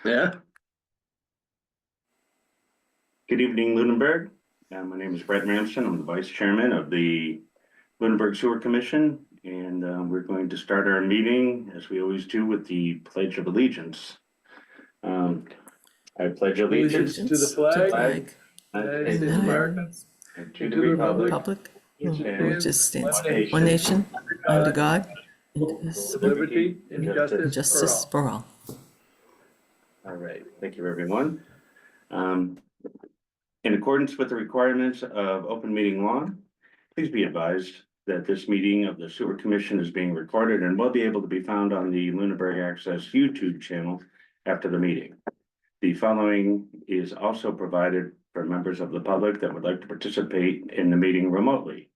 Yeah. Good evening, Lunenburg. My name is Brett Ramsden. I'm the Vice Chairman of the Lunenburg Sewer Commission, and we're going to start our meeting, as we always do, with the Pledge of Allegiance. I pledge allegiance To the flag of the United United States of America, and and to the republic Republic, which which stands one one nation, under God, with indivisible, liberty and and justice justice for all. All right, thank you, everyone. In accordance with the requirements of open meeting law, please be advised that this meeting of the Sewer Commission is being recorded and will be able to be found on the Lunenburg Access YouTube channel after the meeting. The following is also provided for members of the public that would like to participate in the meeting remotely.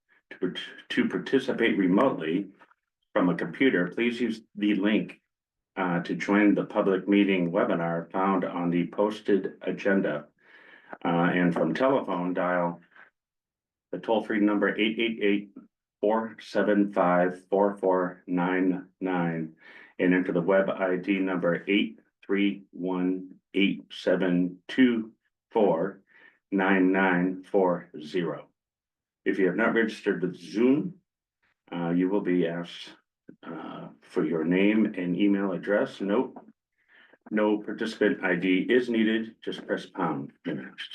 To participate remotely from a computer, please use the link to join the public meeting webinar found on the posted agenda. And from telephone, dial the toll-free number 888-475-4499 and enter the web ID number 831-872-49940. If you have not registered with Zoom, you will be asked for your name and email address. Note, no participant ID is needed, just press pound next.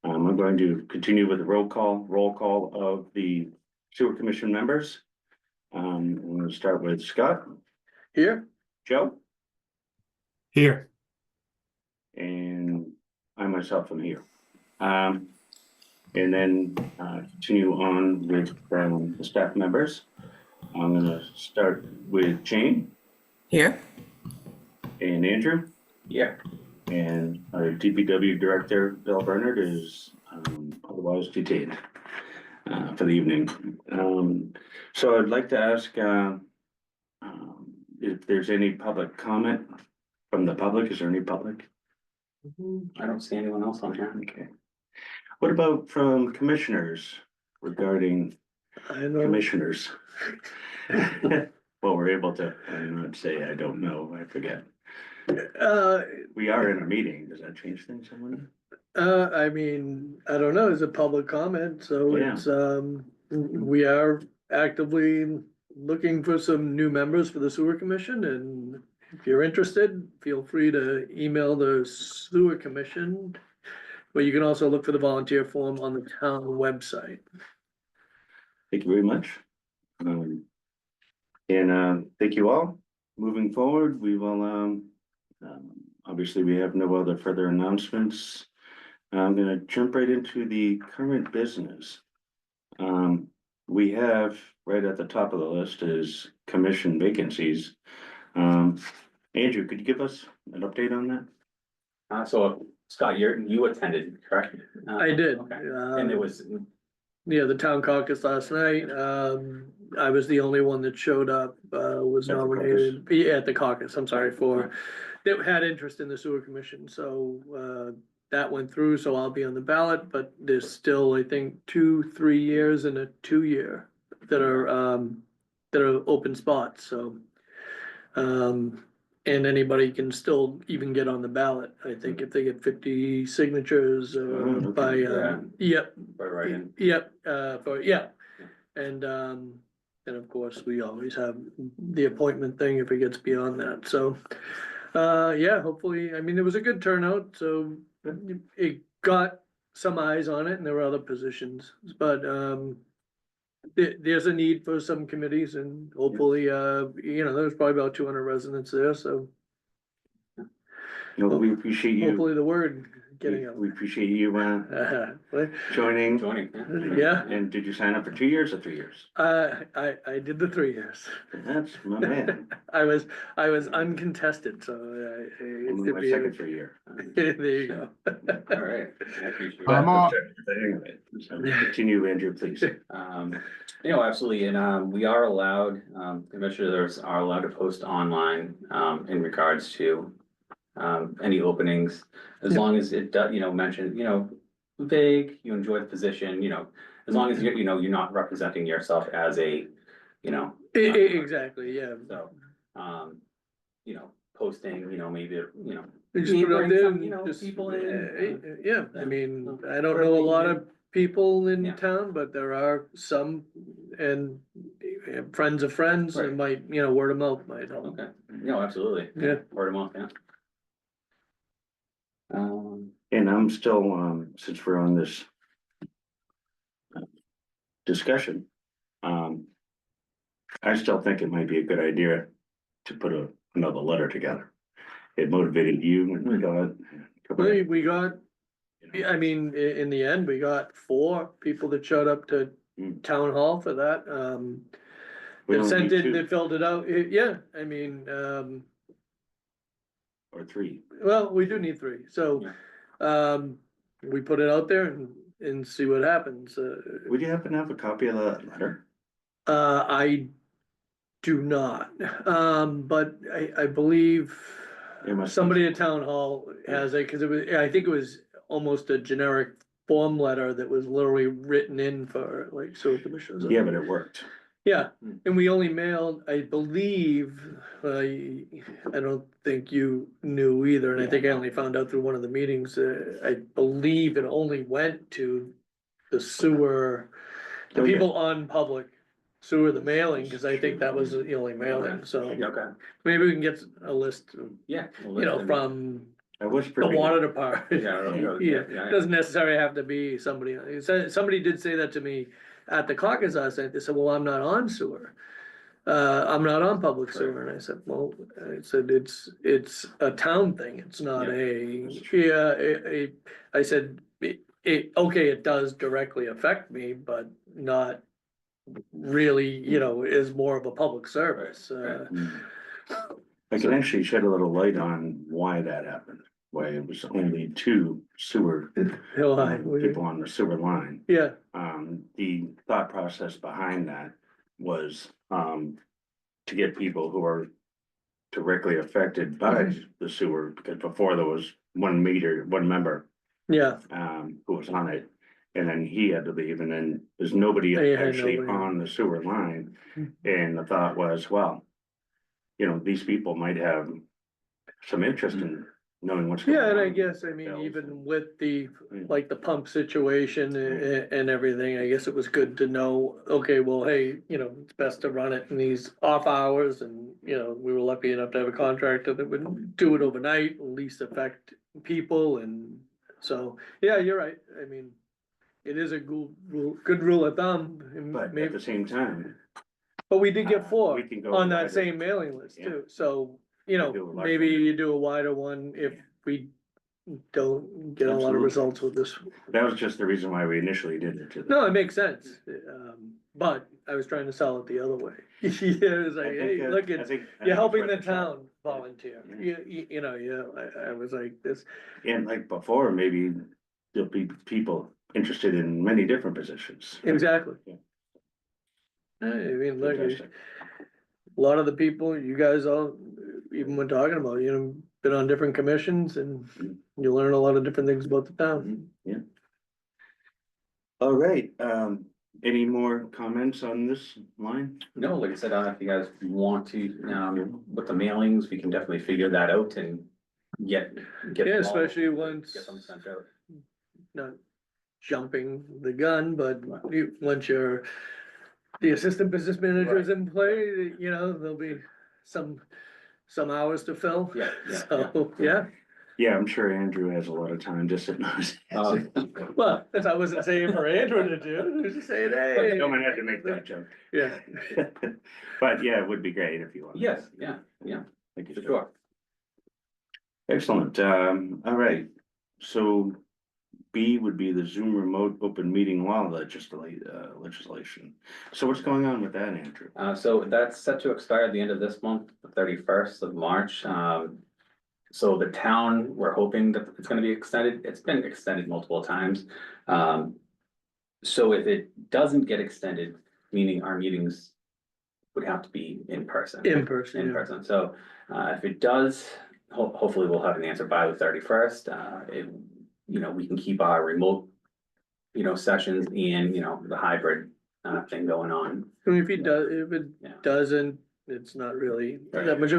I'm going to continue with the roll call of the Sewer Commission members. I'm going to start with Scott, here. Joe, Here. and I myself am here. And then continue on with the staff members. I'm going to start with Jane Here, and Andrew. Yeah. And our DPW Director, Bill Bernard, is otherwise detained for the evening. So I'd like to ask if there's any public comment from the public. Is there any public? I don't see anyone else on here. Okay. What about from commissioners regarding I know. commissioners? Well, we're able to, I'm not say I don't know, I forget. We are in a meeting. Does that change things? I mean, I don't know, it's a public comment, so Yeah. it's, we are actively looking for some new members for the sewer commission, and if you're interested, feel free to email the sewer commission. But you can also look for the volunteer form on the town website. Thank you very much. Thank you all. Moving forward, we will, obviously, we have no other further announcements. I'm gonna jump right into the current business. We have right at the top of the list is commission vacancies. Andrew, could you give us an update on that? So Scott, you attended, correct? I did. Okay. And it was, Yeah, the town caucus last night, I was the only one that showed up, was At the nominated, yeah, at the caucus, I'm sorry, that had interest in the sewer commission, so, that went through, so I'll be on the ballot, but there's still, I think, 2-3 years and a 2-year that are open spots, so. And anybody can still even get on the ballot, I think, if they get 50 signatures, okay. by, yep. right in. Yep, and of course, we always have the appointment thing if it gets beyond that, so. Yeah, hopefully, I mean, it was a good turnout, so it got some eyes on it and there were other positions, but there's a need for some committees and hopefully, there's probably about 200 residents there, so. We appreciate you. Hopefully the word getting out. We appreciate you What? joining. Yeah. And did you sign up for 2 years or 3 years? I did the 3 years. That's my man. I was uncontested, so. I'm in my second 3 year. There you go. All right. I appreciate I'm that. on. So continue, Andrew, please. Absolutely, and we are allowed, commissioners are allowed to post online, in regards to any openings, as Yeah. long as it does, mention, vague, you enjoy the position, as long as you're not representing yourself as a, Exactly, yeah. so, posting, maybe, You just You put it out bring there some, and you know, just- people in, Yeah, I yeah. mean, I don't Or know a maybe- lot of people in Yeah. town, but there are some, and friends of friends, Right. and might, you know, word of mouth might help. Okay, no, absolutely. Yeah. Word of mouth, yeah. And I'm still, since we're on this discussion, I still think it might be a good idea to put another letter together. It motivated you and we got. We got, I mean, in the end, we got 4 people that showed up to town hall for that, We that only sent need it, 2 that filled it out, yeah, I mean, or 3. well, we do need 3, so, we put it out there and see what happens, Would you happen to have a copy of that letter? I do not, but I believe It must be- somebody at town hall has it, cause it was, I think it was almost a generic form letter that was literally written in for like sewer commissioners. Yeah, but it worked. Yeah, Hmm. and we only mailed, I believe, I don't think you knew either, and I think I only found out through one of the meetings, I believe it only went to the sewer, the Oh, yeah. people on public sewer, the mailing, cause I think that was the only mailing, so Okay, maybe we can get a list, yeah. you know, from I was the pretty. water department. Yeah, Yeah, doesn't necessarily have to be somebody, somebody did say that to me at the caucus last night, they said, well, I'm not on sewer. I'm not on public sewer, and I said, well, I said, it's a town thing, it's not a, That's I said, okay, it does directly affect me, but not really, you know, is more of a public service, Right. I can actually shed a little light on why that happened, why it was only 2 sewer Hill High, people on the sewer line. yeah, The thought process behind that was, to get people who are directly affected by the sewer, because before there was one member, yeah, who was on it. And then he had to leave, and then there's nobody They had actually nobody. on the sewer line. Mhm. And the thought was, well, you know, these people might have some interest in knowing what's going on. yeah, and I guess, I mean, Bills even and- with the, Mm. like, the pump situation and everything, I guess it was good to know, okay, well, hey, you know, it's best to run it in these off hours, and, you know, we were lucky enough to have a contractor that would do it overnight, least affect people, and so, yeah, you're right, I mean, it is a good rule of thumb, and But at maybe, the same time, but we did get 4 we can go on that wider. same mailing list Yeah. too, so, you know, We do a larger maybe one. you do a wider one if we don't get a lot of Absolutely. results with this. that was just the reason why we initially did it to them. No, it makes sense, but I was trying to sell it the other way. Yeah, it was I like, think, hey, look, I it's, think- I you're think helping it's the worth a shot. town volunteer, Yeah. you know, yeah, I was like, this, And like before, maybe there'll be people interested in many different positions. exactly. Yeah. I mean, look, Fantastic. a lot of the people, you guys all, even when talking about, you know, been on different commissions, and you learn a lot of different things about the town. Yeah. All right, any more comments on this line? No, like I said, if you guys want to, with the mailings, we can definitely figure that out and get. Yeah, them all- especially once- Get them sent out. Not jumping the gun, but once you're, the assistant business manager is in play, you know, there'll be some hours to fill. Yeah, yeah, So, yeah, Yeah, I'm sure Andrew has a lot of time just sitting on his. well, that's, I wasn't saying for Andrew to do, I was just saying, hey. Someone had to make that joke. Yeah, But yeah, it would be great if you want. Yes, yeah, Thank you. for sure. Excellent, all right, so B would be the Zoom remote open meeting law legislation. So what's going on with that, Andrew? So that's set to expire at the end of this month, the 31st of March. So the town, we're hoping that it's gonna be extended. It's been extended multiple times. So if it doesn't get extended, meaning our meetings would have to be in person. in person, In yeah. person, so if it does, hopefully we'll have an answer by the 31st. You know, we can keep our remote, you know, sessions and, you know, the hybrid thing going on. I mean, if it Yeah. doesn't it's not really Right. that much.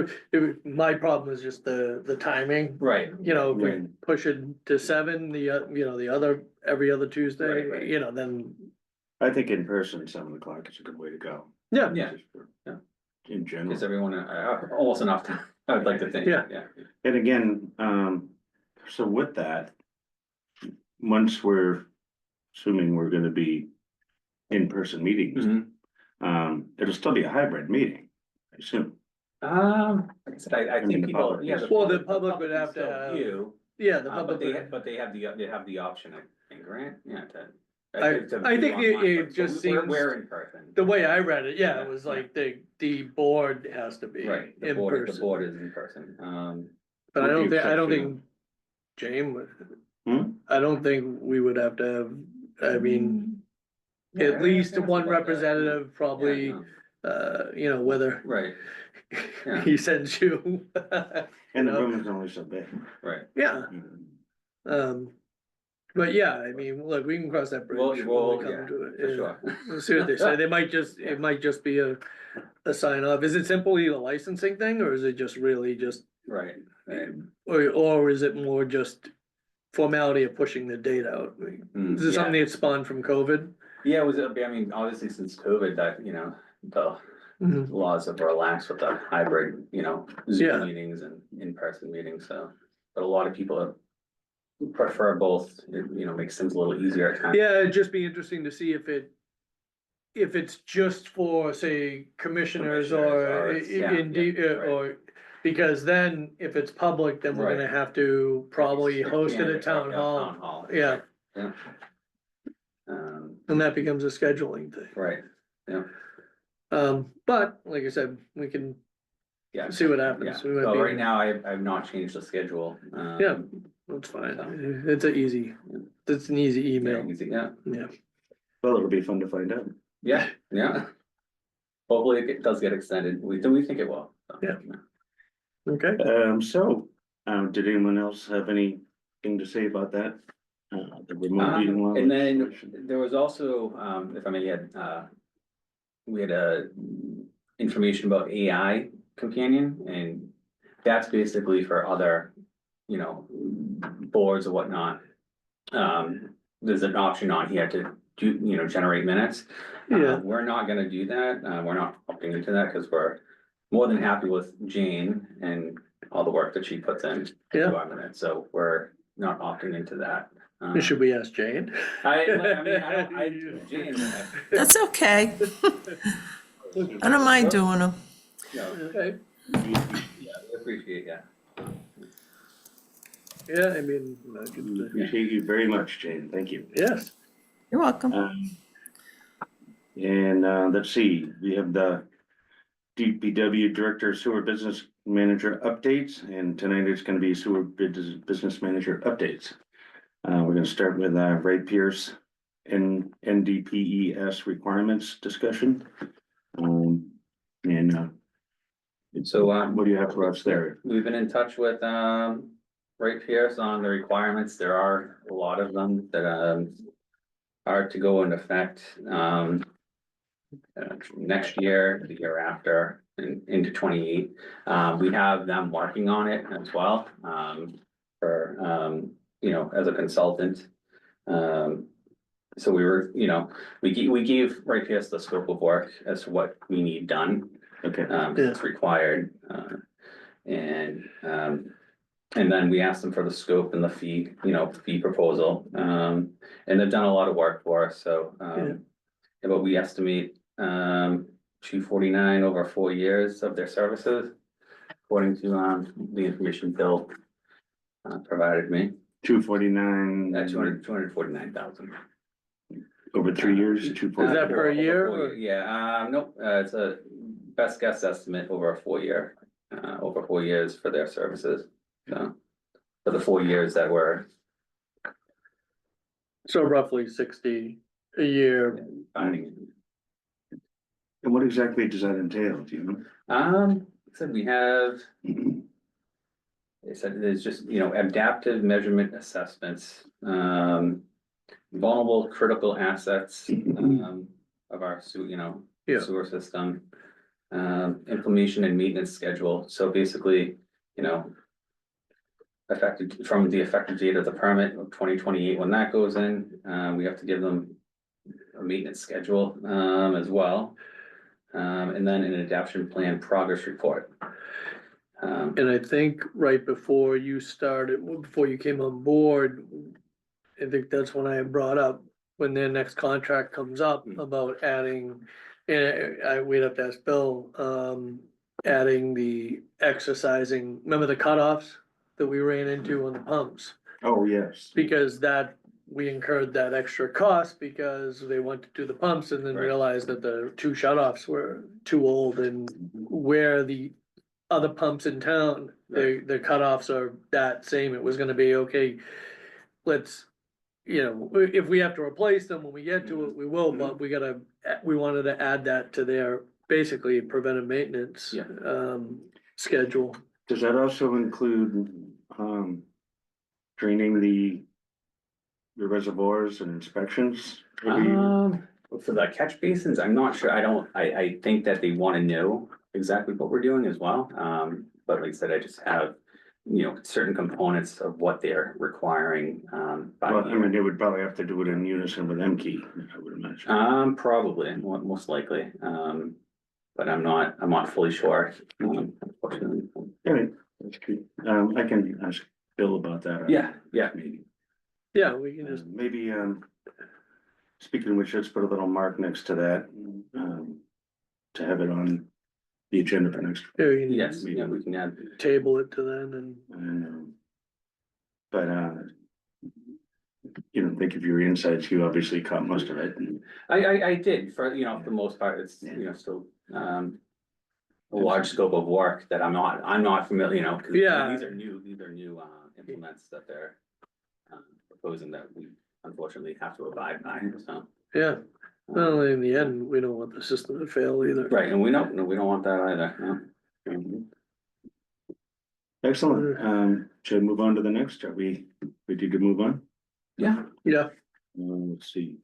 My problem is just the timing. Right. You know, if we Right. push it to 7, you know, the other, every other Right, Tuesday, right. you know, then, I think in person, 7 o'clock is a good way to go. yeah. Yeah. Just for- Yeah. In general. Gives everyone almost enough time, I would like to think. Yeah. Yeah. And again, so with that, once we're assuming we're gonna be in-person meetings, Mhm. it'll still be a hybrid meeting, I assume. Like I said, I mean, think the people, public yeah. is- Well, the public would have to still have- view, Yeah, the but public. they have the option, I think, Grant, yeah, to. I to think view it online, but just we're- seems- We're in person. The way I read it, yeah, Yeah, it was yeah. like the board has to be Right, the in board person. is in person, But I With don't the think, I don't exception think, James, Hmm? I don't think we would have to have, I mean, Yeah, at least I asked one about that, yeah. representative Yeah, probably, no, you know, whether right, Yeah. he sends you. And the know? room is only so big. right. Yeah, Mhm. but yeah, I mean, look, we can cross that bridge Well, when well, we yeah, come to it. for yeah. sure. We'll see what they say, they might just, it might just be a sign off, is it simply a licensing thing, or is it just really just, Right, right. or is it more just formality of pushing the date out? Mm, Is it something yeah. that spawned from COVID? Yeah, it was, I mean, obviously since COVID, that, you know, the laws have relaxed with the hybrid, you know, Yeah. Zoom meetings and in-person meetings, so. But a lot of people prefer both, it, you know, makes things a little easier at times. Yeah, it'd just be interesting to see if it's just for, say, commissioners or Commissioners, or it's- indeed, yeah, right. or, because then if it's public, then we're Right. gonna have to probably host it at Candidate or town hall. Town hall. Yeah, Yeah. and that becomes a scheduling thing. Right, But like I said, we can yeah. see what Yeah, happens. We might so be- right now, I've not changed the schedule. Yeah. That's fine. It's it's an easy Yeah, email. easy, yeah, Yeah. Well, it'll be fun to find out. yeah, yeah. Hopefully it does get extended, we think it will. so. Yeah. Okay. Did anyone else have anything to say about that? The remote meeting law? And then there was also, if I may add, we had information about AI companion, and that's basically for other, you know, boards or whatnot. There's an option on here to do, you know, generate minutes. Yeah. We're not gonna do that, we're not opting into that, cause we're more than happy with Jane and all the work that she puts in. Yeah. to our minutes, so we're not opting into that. Should we ask Jane? I mean, Jane, That's okay. I don't mind doing them. yeah, Okay. we appreciate, yeah. Yeah, I mean, Appreciate you very much, Jane, thank you. yes. You're welcome. And let's see, we have the DPW Director Sewer Business Manager updates, and tonight it's gonna be Sewer Business Manager updates. We're gonna start with Ray Pierce and NDPES requirements discussion. So, What do you have for us there? we've been in touch with, Ray Pierce on the requirements, there are a lot of them that, are to go into effect, next year, the year after, and into 28. We have them working on it as well, for, you know, as a consultant. So we were, you know, we gave Ray Pierce the scope of work as to what we need done. Okay, 'Cause it's required, and then we asked them for the scope and the fee, you know, fee proposal, and they've done a lot of work for us, so, Yeah. but we estimate, $249 over 4 years of their services, according to, the information Bill provided me, 249. 249,000. Over 3 years, Is 249. that per year, Over 4 or- Yeah, nope, it's a best guess estimate over a 4 year, over 4 years for their services, so. For the 4 years that were, So roughly 60 a year. finding. And what exactly does that entail, do you know? So we have, they said there's just, you know, adaptive measurement assessments, vulnerable critical assets, of our sewer, you know, Yeah. sewer system. Implementation and maintenance schedule, so basically, you know. Effective from the effective date of the permit of 2028, when that goes in, we have to give them. A maintenance schedule, as well. And then an adaptation plan progress report. And I think right before you started, before you came on board, I think that's when I had brought up, when their next contract comes up about adding, we'd have to ask Bill, adding the exercising, remember the cutoffs that we ran into on the pumps? Oh, yes. Because that, we incurred that extra cost because they went to do the pumps and then Right. realized that the two shut-offs were too old, and where the other pumps in town, the cutoffs are that same, it was gonna be, okay, let's, you know, if we have to replace them when we get to it, we will, but we wanted to add that to their basically preventive maintenance Yeah. schedule. Does that also include, draining the reservoirs and inspections? For the catch basins, I'm not sure, I think that they wanna know exactly what we're doing as well, but like I said, I just have. You know, certain components of what they're requiring, by Well, I year. mean, they would probably have to do it in unison with MKey, I would imagine. Probably, most likely, but I'm not fully sure, unfortunately. All right, that's good. I can ask Bill about that. Yeah, yeah. Maybe, Yeah, we can just, maybe, speaking of which, let's put a little mark next to that, to have it on the agenda for next. yeah, we can Yes, yeah, we can add, table it to then and. And, but, you know, think of your insights, you obviously caught most of it. And I did, for, you know, for the most part, it's, you know, still, a large scope of work that I'm not familiar, you know, cause Yeah. these are new, implements that they're. Proposing that we unfortunately have to abide by, so. Yeah, well, in the end, we don't want the system to fail either. Right, and we don't want that either, no. Excellent, should I move on to the next, are we ready to move on? Yeah, Yeah, Let's see,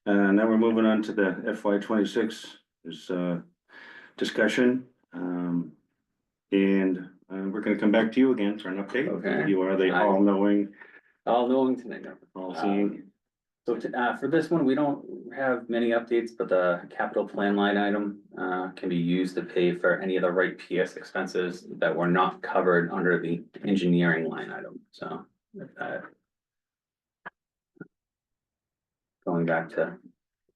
now we're moving on to the FY 26 is discussion. And we're gonna come back to you again for an update. Okay. You are the all-knowing, all knowing tonight, no. all-seeing. So for this one, we don't have many updates, but the capital plan line item can be used to pay for any of the right PS expenses that were not covered under the engineering line item, so. Going back to,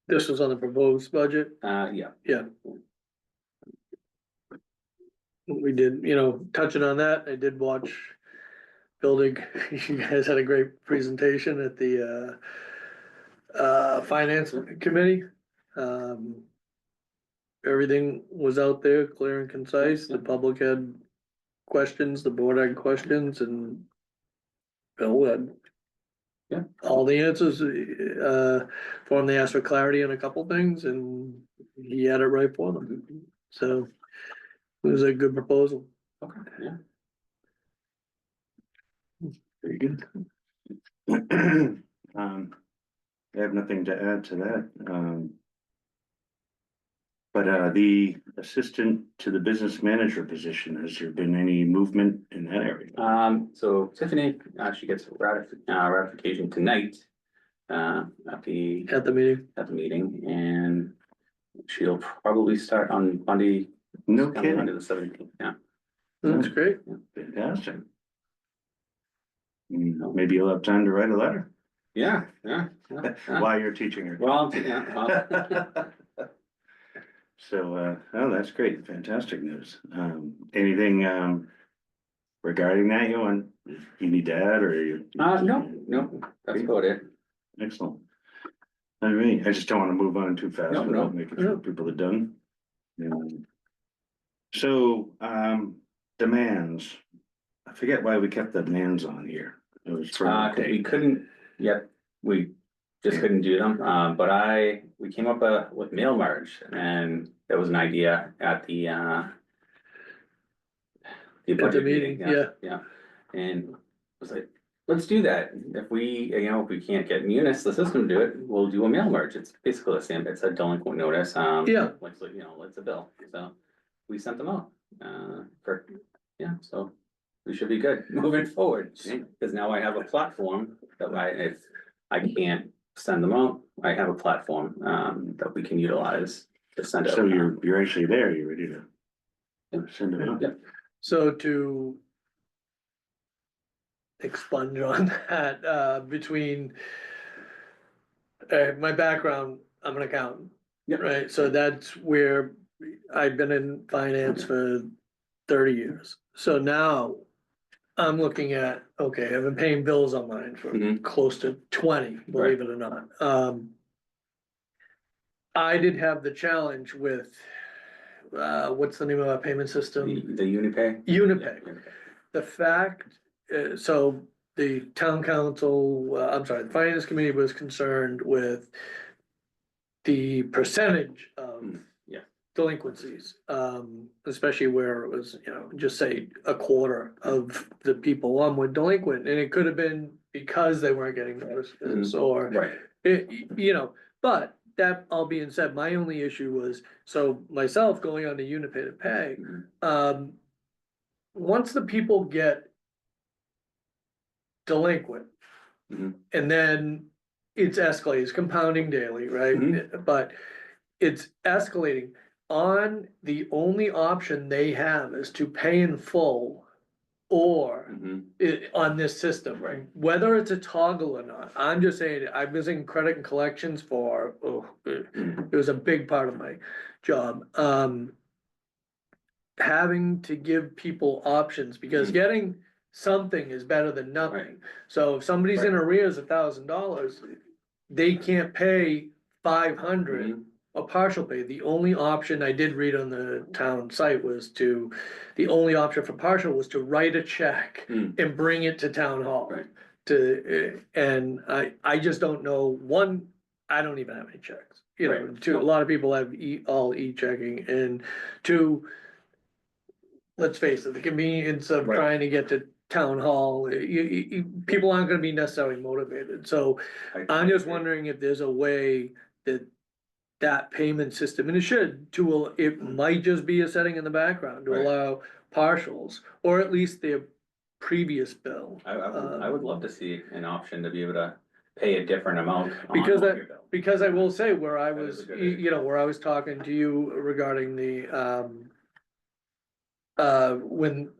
this was on the proposed budget, yeah, we did, you know, touching on that, I did watch. Building, you guys had a great presentation at the finance committee. Everything was out there, clear and concise, the public had questions, the board had questions, and Bill had. Yeah. All the answers, for them, they asked for clarity on a couple things, and he had it right for them, so. It was a good proposal. okay, yeah. Very good. I have nothing to add to that, but the assistant to the business manager position, has there been any movement in that area? So Tiffany, she gets ratification tonight, at the At the meeting, meeting, and she'll probably start on Monday. No Monday kidding, the 17th, yeah. that's great, fantastic. Maybe you'll have time to write a letter Yeah. while you're teaching her. Well, yeah, well, So, oh, that's great, fantastic news. Anything, regarding that you need to add, or you? no, that's about it. Excellent. I mean, I just don't wanna move on too fast No, without making sure people are done. So, demands, I forget why we kept the demands on here. It was for. 'Cause we couldn't, we just couldn't do them, but we came up with mail merge, and that was an idea at the budget meeting, meeting, yeah, and I was like, let's do that, if we can't get Munis, the system to do it, we'll do a mail merge, it's basically the same, it's a delinquent notice, Yeah. like, so, it's a bill, so. we sent them out, so we should be good moving forward. Cause now I have a platform that if I can't send them out, I have a platform, that we can utilize to send it. So you're actually there, you're ready to Yeah. send it out? Yeah. So to expunge on that, between my background, I'm an accountant. Yeah. Right, so that's where I've been in finance for 30 years. So now I'm looking at, okay, I've been paying bills on mine for Mhm. close to 20, believe it or not. I did have the challenge with, what's the name of our payment system? The Unipay? Unipay. Unipay. The fact, so the town council, I'm sorry, the finance committee was concerned with the percentage of Yeah. delinquencies, especially where it was, just say a quarter of the people on were delinquent, and it could have been because they weren't getting notices or Right. but that all being said, my only issue was, so myself going on to Unipay to pay, Mhm. once the people get delinquent, Mhm. and then it's escalating, it's compounding daily, right? Mhm. But it's escalating on, the only option they have is to pay in full or Mhm. on this system, right? Whether it's a toggle or not, I'm just saying, I was in credit and collections for, Mhm. it was a big part of my job. Having to give people options, because Mhm. getting something is better than nothing. So if somebody's in Right. arrears $1,000, they can't pay 500 Mhm. a partial pay. The only option I did read on the town site was the only option for partial was to write a check Mm. and bring it to town hall. Right. And I just don't know, one, I don't even have any checks. Right. Two, a lot of people have all e-checking, and two, let's face it, the convenience of Right. trying to get to town hall, people aren't gonna be necessarily motivated, so I'm just wondering if there's a way that payment system, and it should, it might just be a setting in the background to Right. allow partials, or at least their previous bill. I would love to see an option to be able to pay a different amount on Because your bill. Because I will say, where I That is was, a good idea. where I was talking to you regarding when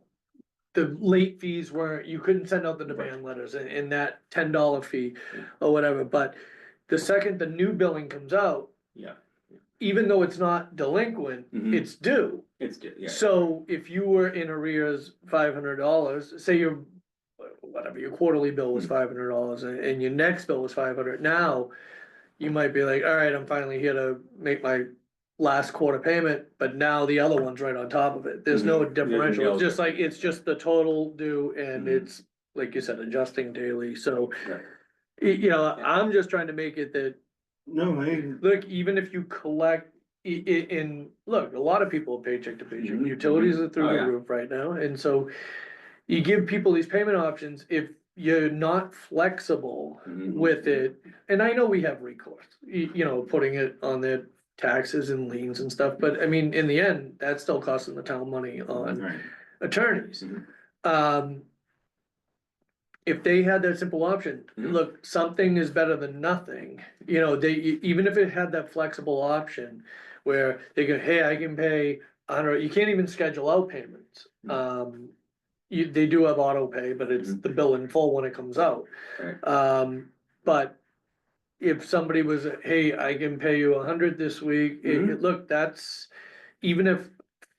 the late fees were, you couldn't send out the demand letters and that $10 fee Yeah. or whatever, but the second the new billing comes out, Yeah, even though it's not delinquent, Mhm. it's due. it's good, yeah. So if you were in arrears $500, say your, whatever, your quarterly bill was Hmm. $500 and your next bill was 500, now you might be like, all right, I'm finally here to make my last quarter payment, but now the other one's right on top of it. There's no Mhm. differential. no It's just like, it's just the total due and Mhm. it's, like you said, adjusting daily. So, Right. I'm just trying to make it that, No, look, even if you collect look, a lot of people are paycheck to paycheck. Mhm, Utilities mhm. are through Oh, the yeah. roof right now. And so you give people these payment options, if you're not flexible Mhm. with it, and I know we have recourse, putting it on their taxes and liens and stuff, but I mean, in the end, that's still costing the town money on right, attorneys. Mhm. Um, if they had that simple option, Mhm. look, something is better than nothing, even if it had that flexible option where they go, hey, I can pay 100, you can't even schedule out payments. They do have auto pay, but it's Mhm. the bill in full when it comes out. Right. But if somebody was, hey, I can pay you 100 this week, Mhm. look, that's, even if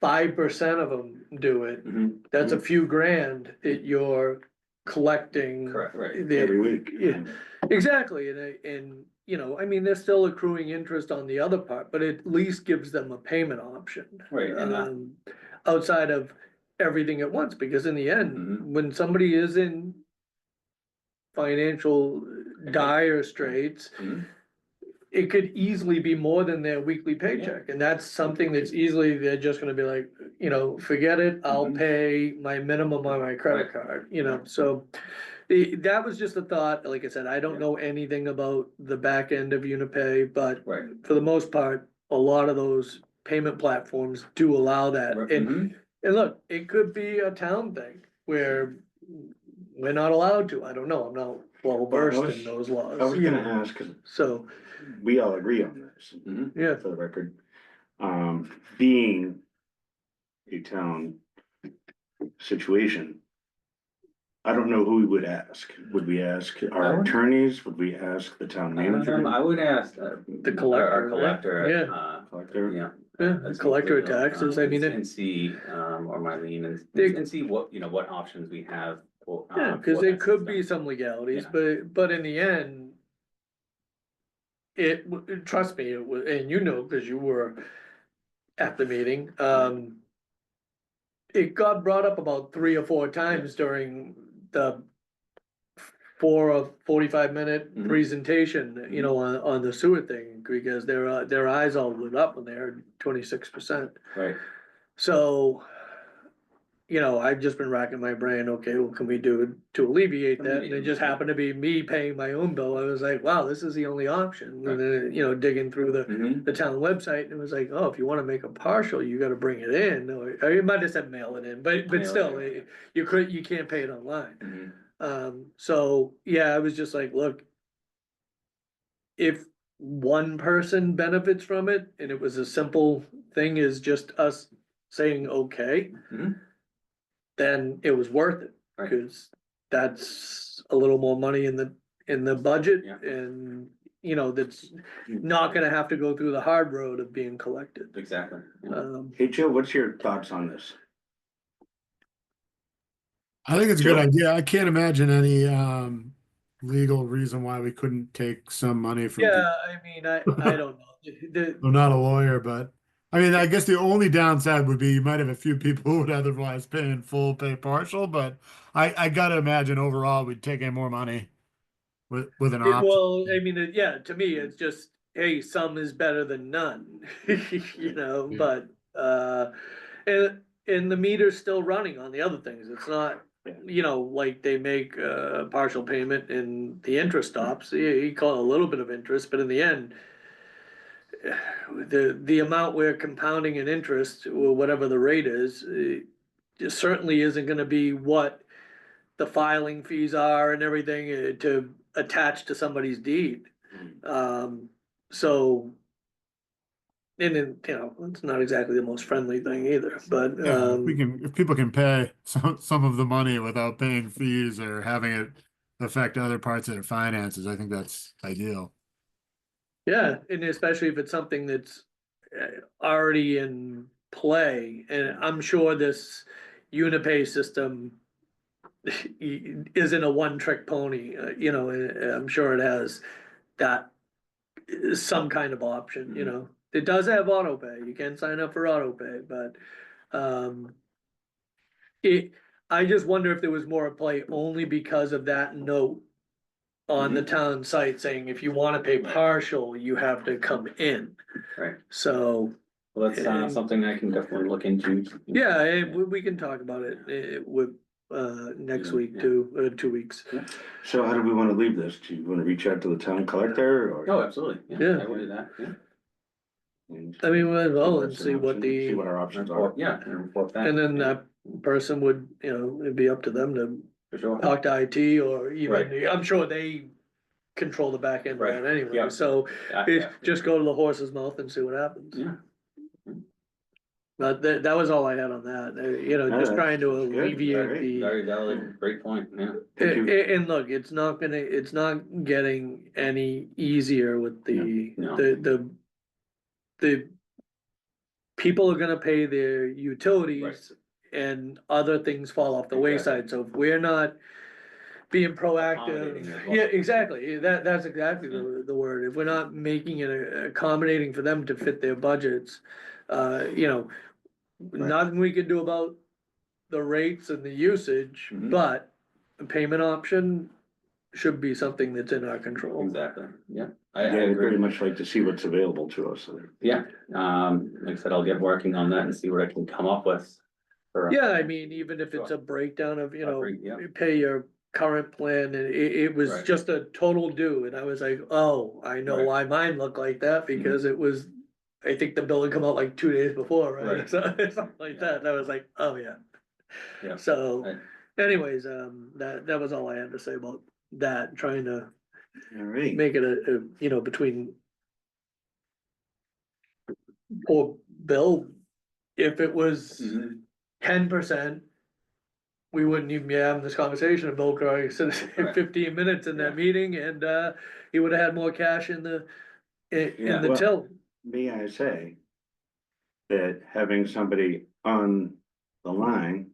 5% of them do it, Mhm. that's a few grand that you're collecting. Correct, right. every week. Yeah, exactly, I mean, they're still accruing interest on the other part, but it at least gives them a payment option. Right, and Outside of everything at once, because in the end, Mhm. when somebody is in financial dire straits, Mhm. it could easily be more than their weekly paycheck, and that's something that's easily, they're just gonna be like, forget it, I'll Mhm. pay my minimum on my credit Right. card, so. That was just a thought, like I said, I don't Yeah. know anything about the back end of Unipay, but Right. for the most part, a lot of those payment platforms do allow that. And, Mhm. and look, it could be a town thing where we're not allowed to. I don't know. I'm not well versed in those laws. I was you gonna know. ask, 'cause So, we all agree on this, Mhm. yeah, for the record. Being a town situation, I don't know who we would ask. Would we ask I our would- attorneys? Would we ask the town manager? I would ask. The collector, Our right? collector. Yeah. Collector? Yeah. Yeah, That's collector of Leo, taxes, I mean, it- And see, or Marlene, They- and see what, what options we have. yeah, for cause there that could be system. some legalities, Yeah. but in the end. Trust me, it was, and you know, cause you were at the meeting, it got brought up about 3 or 4 times during the 45-minute Mhm. presentation, you know, on the sewer thing, because their eyes all lit up when they heard 26%. Right, So, you know, I've just been racking my brain, okay, what can we do to alleviate that? And it just happened to be me paying my own bill. I was like, wow, this is the only option. And then, you know, digging through Mhm. the town website, and it was like, oh, if you wanna make a partial, you gotta bring it in. Or it might have said mail it in, but Mail it still, in. you can't pay it online. Mhm. So, yeah, I was just like, look. If one person benefits from it, and it was a simple thing is just us saying, okay. Mhm. Then it was worth it, Right. cause that's a little more money in the budget Yeah. and, you know, that's not gonna have to go through the hard road of being collected. Exactly. Yeah. Hey, Joe, what's your thoughts on this? I think it's a good Sure. idea. I can't imagine any legal reason why we couldn't take some money from people. Yeah, I mean, I don't know, I'm not a lawyer, but I mean, I guess the only downside would be you might have a few people who would otherwise pay in full, pay partial, but I gotta imagine overall we'd take in more money with an option. well, I mean, yeah, to me, it's just, hey, some is better than none, you know, Yeah. but, and the meter's still running on the other things, it's not, you know, like they make a partial payment and the interest stops, you call it a little bit of interest, but in the end. The amount we're compounding in interest, or whatever the rate is, it certainly isn't gonna be what. The filing fees are and everything to attach to somebody's deed, so. And then, you know, it's not exactly the most friendly thing either, but, Yeah, if people can pay some of the money without paying fees or having it affect other parts of their finances, I think that's ideal. yeah, and especially if it's something that's already in play, and I'm sure this Unipay system isn't a one-trick pony, you know, I'm sure it has that some kind of option, you know. It does have auto pay, you can sign up for auto pay, but, it, I just wonder if there was more at play only because of that note on the town site saying if you wanna pay partial, you have to come in. Right. So, Well, that's And- something I can definitely look into. yeah, we can talk about it, with, next Yeah, week yeah. too, 2 weeks. So how do we wanna leave this? Do you wanna reach out to the town collector or? Oh, absolutely. Yeah. I would do that. Yeah. I mean, we'll go and what's see an what option, the- See what our options are. Yeah, and report back. And then Yeah, that person would, you know, it'd be up to them to for sure. talk to IT or even, Right. I'm sure they control the back end of that Right, anyway, yeah. so Yeah. just go to the horse's mouth and see what happens. Yeah. But that was all I had on that, you know, No, just that's- trying to that's good. alleviate Alright. the. Very valid, great point, yeah. Thank you. And look, it's not getting any easier with the, No. the. People are gonna pay their utilities and other things fall off the wayside, so if we're not. Being Accommodating proactive, as well. yeah, exactly, that's exactly the word, if we're not making it accommodating for them to fit their budgets. You know, nothing we can do about the rates and the usage, Mhm. but the payment option should be something that's in our control. Exactly, yeah. I Yeah, I'd agree. very much like to see what's available to us. Yeah, like I said, I'll get working on that and see what I can come up with. for- Yeah, I mean, even if it's a breakdown of, you know, Yeah. you pay your current plan, and it was Right. just a total due, and I was like, oh, I know Right. why mine looked like that, because it was. I think the bill had come out like 2 days before, right? Right. So, something like that, and I was like, oh, yeah. Yeah. So Right. anyways, that was all I had to say about that, trying to All right. make it between poor Bill, if it was Mhm. 10%, we wouldn't even be having this conversation, and Bill Croy said Right. 15 minutes in that Yeah. meeting, and he would have had more cash in the Yeah, the well- till. May I say that having somebody on the line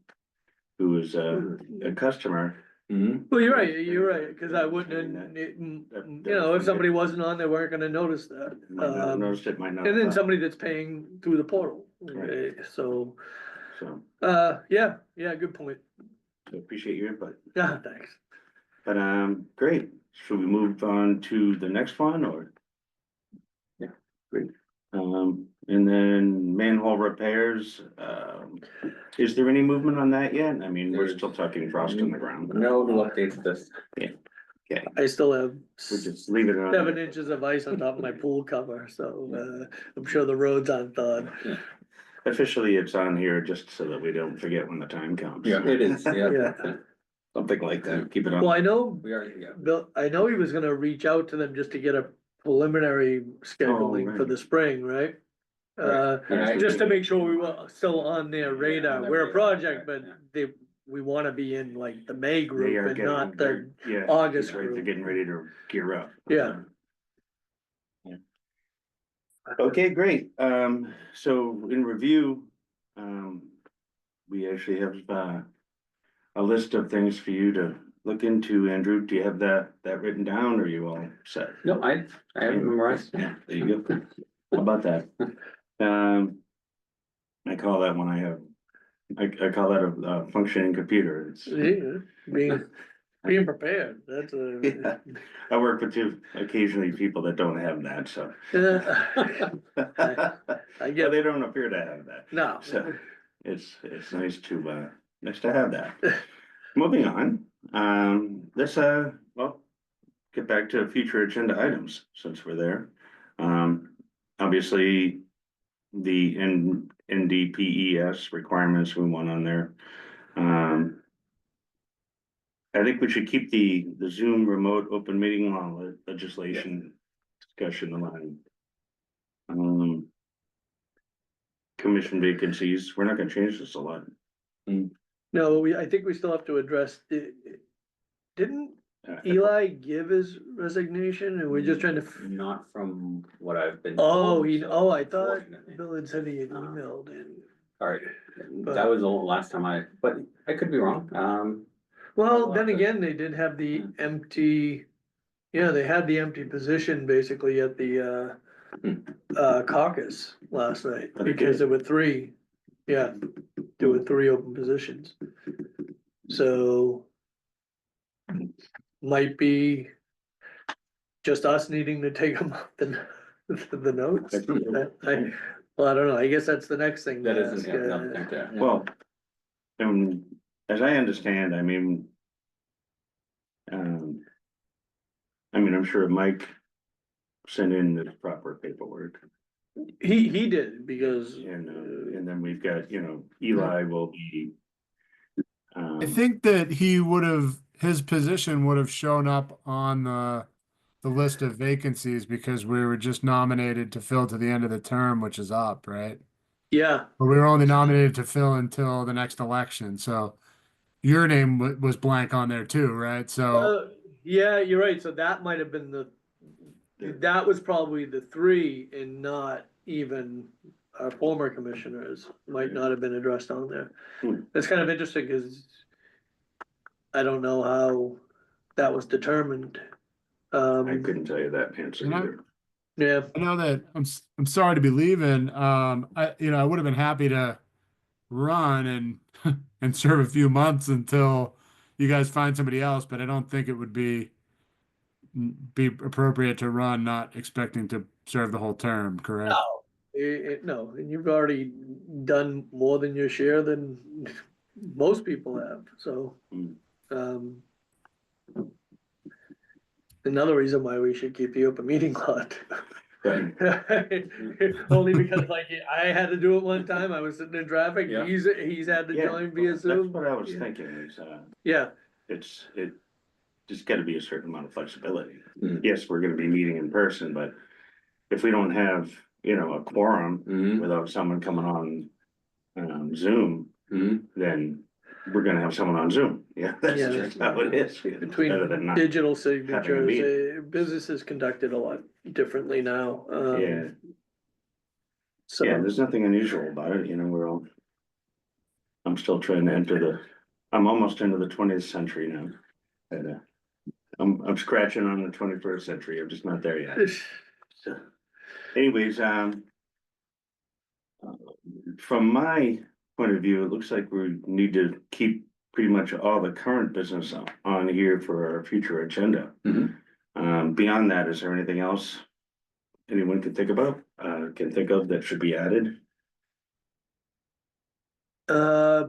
who is a customer. Mhm. Well, you're right, cause I wouldn't, if somebody wasn't on, they weren't gonna notice that. Might not have noticed it, might not. And then have, somebody that's paying through the portal, Right. so, So, yeah, good point, I appreciate your input, yeah, thanks. but, great, should we move on to the next one, or? Yeah. Great, and then manhole repairs, is there any movement on that yet? I mean, we're There's- still talking frost in the ground. No updates to this. Okay, I still have we'll just leave it on. 7 inches of ice on top of my pool cover, so, I'm sure the roads aren't thawed. Officially, it's on here just so that we don't forget when the time comes. Yeah, it is, yeah. Yeah. Something like that, keep it on. Well, I know, We are, yeah. Bill, I know he was gonna reach out to them just to get a preliminary scheduling for right. the spring, right? Right. And I- Just to make sure we were still on their on radar, their we're a radar, project, right, but we wanna be in like the May They group are and not the, yeah, August right, they're group. getting ready to gear up. Yeah. Yeah. Okay, great, so in review, we actually have, a list of things for you to look into. Andrew, do you have that written down, or are you all set? No, I haven't memorized. Yeah, there you go. How about that? I call that when I have, I call that a functioning computer. It's, being prepared, that's a. yeah. I work with occasionally people that don't have that, so. I Well, get, they don't appear to have that, no, so it's nice to have that. Moving on, let's, well, get back to future agenda items since we're there. Obviously, the NDPES requirements we want on there. I think we should keep the Zoom remote open meeting law legislation discussion alive. Commission vacancies, we're not gonna change this a lot. no, I think we still have to address, didn't Eli give his resignation, and we're just trying to. Not from what I've been. Oh, told, so I thought unfortunately. Bill had said he had emailed in. Alright, that was the last time but I could be wrong, Well, I'll then have to- again, they did have the empty, they had the empty position basically at the caucus last night, Oh, they because did? there were three. Yeah, there were 3 open positions. So. Might be just us needing to take them up the notes. Well, I don't know, I guess that's the next thing that to isn't, ask. yeah, nothing like that. Well, as I understand, I mean. I'm sure Mike sent in the proper paperwork, He did, because. and then we've got, Eli will be. I think that his position would have shown up on the list of vacancies because we were just nominated to fill to the end of the term, which is up, right? Yeah, But we were only nominated to fill until the next election, so your name was blank on there too, right? So yeah, you're right, so that might have been that was probably the 3 and not even our former commissioners, might not have been addressed on there. Hmm. It's kind of interesting, cause I don't know how that was determined. I couldn't tell you that answer And I- either. Yeah, I know that I'm sorry to be leaving. I would have been happy to run and and serve a few months until you guys find somebody else, but I don't think it would be appropriate to run not expecting to serve the whole term, correct? no, and you've already done more than your share than most people have, so. Hmm. Another reason why we should keep the open meeting law. Right. Only because like I had to do it one time, I was sitting in traffic, Yeah. he's had to Yeah, join via that's Zoom. what I was Yeah. thinking, is, Yeah, it just gotta be a certain amount of flexibility. Mhm. Yes, we're gonna be meeting in person, but if we don't have, you know, a quorum Mhm. without someone coming on, Zoom, Mhm. then we're gonna have someone on Zoom. Yeah, that's Yeah. just how it is. It's between better than not. digital having a signatures, meeting. business is conducted a lot differently now, Yeah, so. yeah, there's nothing unusual about it, you know, I'm still trying to I'm almost into the 20th century now. And, I'm scratching on the 21st century, I'm just not there yet. So, anyways, from my point of view, it looks like we need to keep pretty much all the current business on here for our future agenda. Mhm. Beyond that, is there anything else anyone can think about, can think of that should be added?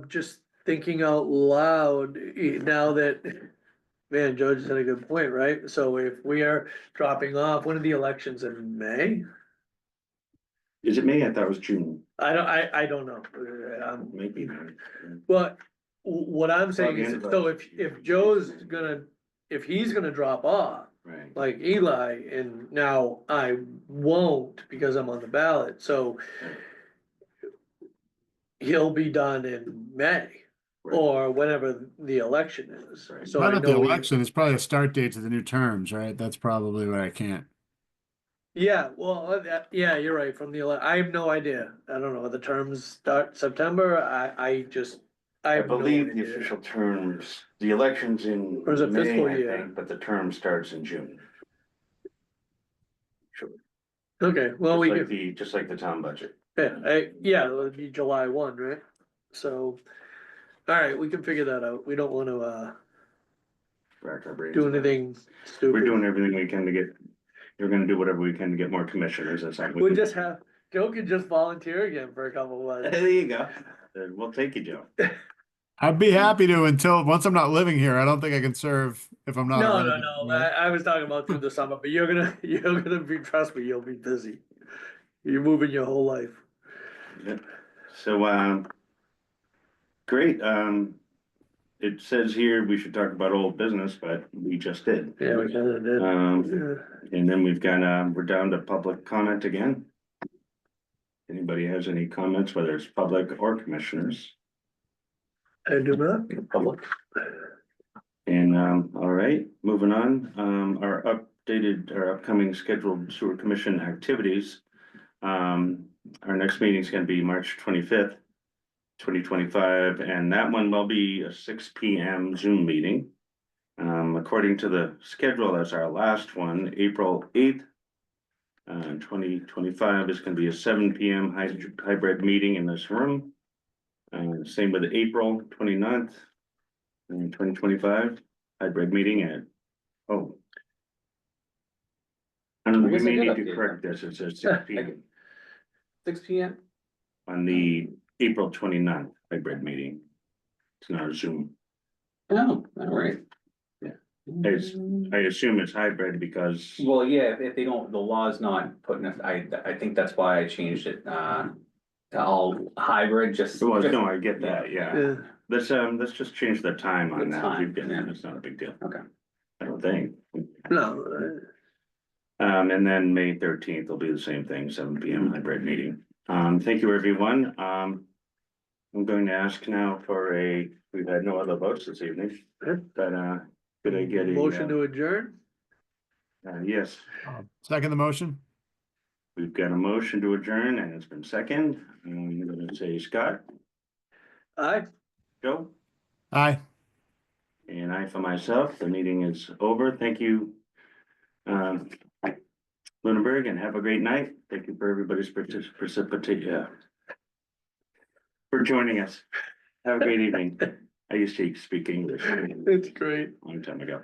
Just thinking out loud, now that, man, George had a good point, right? So if we are dropping off, when are the elections in May? Is it May? I thought it was June, I don't know. maybe. But what I'm saying is, Well, so if Joe's if he's gonna drop off, Right, like Eli, and now I won't because I'm on the ballot, so he'll be done in May. Right. Or whenever the election is, Right. so Not I at the know election, it's probably a start date to the new terms, right? That's probably what I can't. yeah, well, yeah, you're right, from I have no idea, I don't know, the terms start September, I I have no believe the idea. official terms, the election's in Or is it May, fiscal I year? think, but the term starts in June. Sure. Okay, well, we could. Just like the town budget. Yeah, it would be July 1, right? So, alright, we can figure that out, we don't wanna, Rack our brains do about it. anything stupid. We're doing everything we can to get, we're gonna do whatever we can to get more commissioners, that's something. We'll just Joe could just volunteer again for a couple of months. There you go. Then we'll take you, Joe. I'd be happy to until, once I'm not living here, I don't think I can serve if I'm not. No, a no, resident, no, right? I was talking about through the summer, but you're gonna be, trust me, you'll be busy. You're moving your whole life. Yep. So, great, it says here we should talk about old business, but we just did. Yeah, we kinda did. And then we've got, we're down to public comment again. Anybody has any comments, whether it's public or commissioners? I do not. Public. And, all right, moving on, our upcoming scheduled sewer commission activities. Our next meeting is gonna be March 25th, 2025, and that one will be a 6 PM Zoom meeting. According to the schedule, that's our last one, April 8th. 2025 is gonna be a 7 PM hybrid meeting in this room. Same with April 29th. 2025 hybrid meeting oh. I don't know, I we guess I may did need to update correct this, it says 6 PM 6 PM? on the April 29th hybrid meeting. It's not a Zoom. Oh, all right. I assume it's hybrid because, Well, yeah, if they don't, the law's not putting, I think that's why I changed it, to all hybrid, just. well, no, I get that, yeah. Yeah, Let's just change the time on The that. time, We've got- yeah. It's not a big deal. Okay. I don't think. no, And then May 13th will be the same thing, 7 PM hybrid meeting. Thank you, everyone. I'm going to ask now we've had no other votes this evening, but, could I get motion to adjourn? yes, Second the motion? we've got a motion to adjourn and it's been second. I'm gonna say Scott, Aye. Joe, Aye. and I for myself. The meeting is over. Thank you. Lunenburg, and have a great night. Thank you for everybody's for joining us. Have a great evening. I used to speak English a It's great. long time ago.